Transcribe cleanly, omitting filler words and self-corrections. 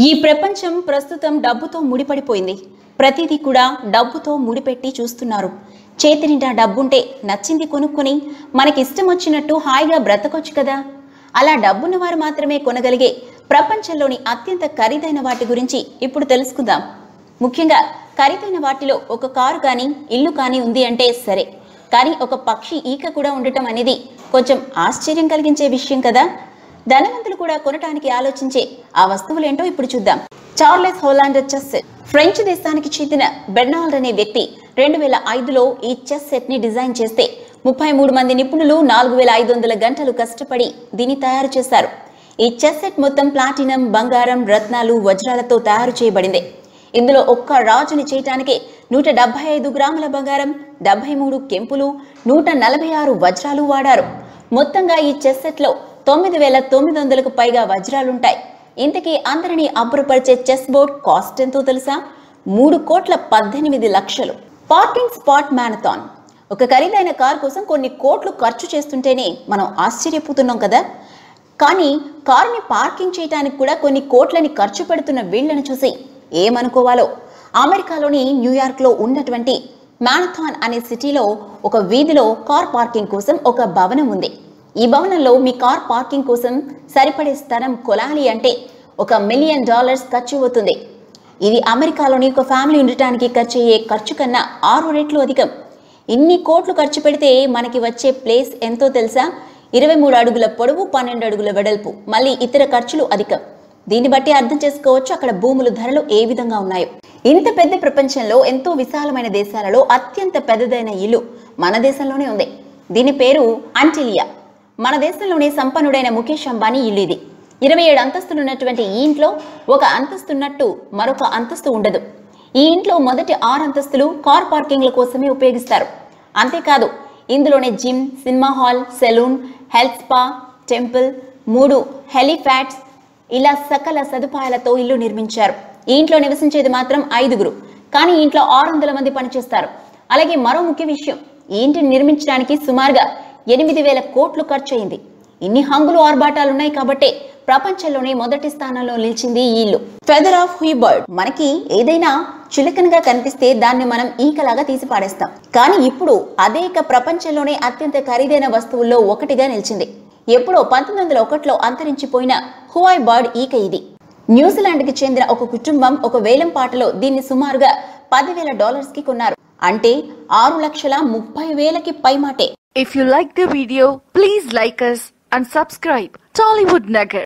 ఈ ప్రపంచం ప్రస్తుతం డబ్బుతో ముడిపడిపోయింది. ప్రతిదీ కూడా డబ్బుతో ముడిపెట్టి చూస్తున్నారు. చేతి నిండా డబ్బుంటే నచ్చింది కొనుక్కొని మనకి ఇష్టం వచ్చినట్టు హాయిగా బ్రతకొచ్చు కదా. అలా డబ్బున్న వారు మాత్రమే కొనగలిగే ప్రపంచంలోని అత్యంత ఖరీదైన వాటి గురించి ఇప్పుడు తెలుసుకుందాం. ముఖ్యంగా ఖరీదైన వాటిలో ఒక కారు కానీ ఇల్లు కానీ ఉంది అంటే సరే, కానీ ఒక పక్షి ఈక కూడా ఉండటం అనేది కొంచెం ఆశ్చర్యం కలిగించే విషయం కదా. ధనవంతులు కూడా కొనటానికి ఆలోచించే ఆ వస్తువులేంటో ఇప్పుడు చూద్దాం. Charles Hollander chess set. French దేశానికి చెందిన బెర్నాల్డ్ అనే వ్యక్తి 2005లో ఈ చెస్ సెట్ ని డిజైన్ చేస్తే 33 మంది నిపుణులు 4500 గంటలు కష్టపడి దీన్ని తయారు చేశారు. ఈ చెస్ సెట్ మొత్తం ప్లాటినం, బంగారం, రత్నాలు, వజ్రాలతో తయారు చేయబడింది. ఇందులో ఒక్క రాజుని చేయటానికి 175 గ్రాముల బంగారం, 73 కెంపులు, 146 వజ్రాలు వాడారు. మొత్తంగా ఈ చెస్ సెట్ లో 9900కు పైగా వజ్రాలుంటాయి. ఇంతకీ అందరినీ అబ్బురపరిచే చెస్ బోర్డ్ కాస్ట్ ఎంతో తెలుసా? 3,18,00,000. Parking spot marathon. ఒక ఖరీదైన కార్ కోసం కొన్ని కోట్లు ఖర్చు చేస్తుంటేనే మనం ఆశ్చర్యపోతున్నాం కదా. కానీ కారుని పార్కింగ్ చేయడానికి కూడా కొన్ని కోట్లని ఖర్చు పెడుతున్న వీళ్లను చూసి ఏమనుకోవాలో. అమెరికాలోని న్యూయార్క్లో ఉన్నటువంటి మ్యారథాన్ అనే సిటీలో ఒక వీధిలో కార్ పార్కింగ్ కోసం ఒక భవనం ఉంది. ఈ భవనంలో మీ కార్ పార్కింగ్ కోసం సరిపడే స్థలం కొలాలి అంటే $1 మిలియన్ ఖర్చు అవుతుంది. ఇది అమెరికాలోని ఒక ఫ్యామిలీ ఉండటానికి ఖర్చు అయ్యే ఖర్చు కన్నా 6 రెట్లు అధికం. ఇన్ని కోట్లు ఖర్చు పెడితే మనకి వచ్చే ప్లేస్ ఎంతో తెలుసా? 23 అడుగుల పొడవు, 12 అడుగుల వెడల్పు, మళ్ళీ ఇతర ఖర్చులు అధికం. దీన్ని బట్టి అర్థం చేసుకోవచ్చు అక్కడ భూముల ధరలు ఏ విధంగా ఉన్నాయో. ఇంత పెద్ద ప్రపంచంలో ఎంతో విశాలమైన దేశాలలో అత్యంత పెద్దదైన ఇల్లు మన దేశంలోనే ఉంది. దీని పేరు అంటిలియా. మన దేశంలోనే సంపన్నుడైన ముఖేష్ అంబానీ ఇల్లు ఇది. 27 అంతస్తులు ఉన్నటువంటి ఈ ఇంట్లో ఒక అంతస్తున్నట్టు మరొక అంతస్తు ఉండదు. ఈ ఇంట్లో మొదటి 6 అంతస్తులు కార్ పార్కింగ్ల కోసమే ఉపయోగిస్తారు. అంతేకాదు ఇందులోనే gym, cinema hall, saloon, health spa, temple, 3 helipads, ఇలా సకల సదుపాయాలతో ఇల్లు నిర్మించారు. ఈ ఇంట్లో నివసించేది మాత్రం 5గురు, కానీ ఈ ఇంట్లో 600 మంది పనిచేస్తారు. అలాగే మరో ముఖ్య విషయం, ఈ ఇంటిని నిర్మించడానికి సుమారుగా 8,000 కోట్లు ఖర్చు అయింది. ఇన్ని హంగులు ఆర్భాటాలున్నాయి కాబట్టే ప్రపంచంలోనే మొదటి స్థానంలో నిలిచింది ఈ ఇల్లు. Feather of Hubbard. మనకి ఏదైనా చులకనగా కనిపిస్తే దాన్ని మనం ఈకలాగా తీసి పాడేస్తాం. కానీ ఇప్పుడు అదే ప్రపంచంలోనే అత్యంత ఖరీదైన వస్తువుల్లో ఒకటిగా నిలిచింది. ఎప్పుడో 1901లో అంతరించిపోయిన హువాయ్ బర్డ్ ఈక ఇది. న్యూజిలాండ్కి చెందిన ఒక కుటుంబం ఒక వేలం పాటలో దీన్ని సుమారుగా $10,000కి కొన్నారు. అంటే 6,30,000కి పైమాటే. If you like the video, please like us and subscribe Tollywood Nugget.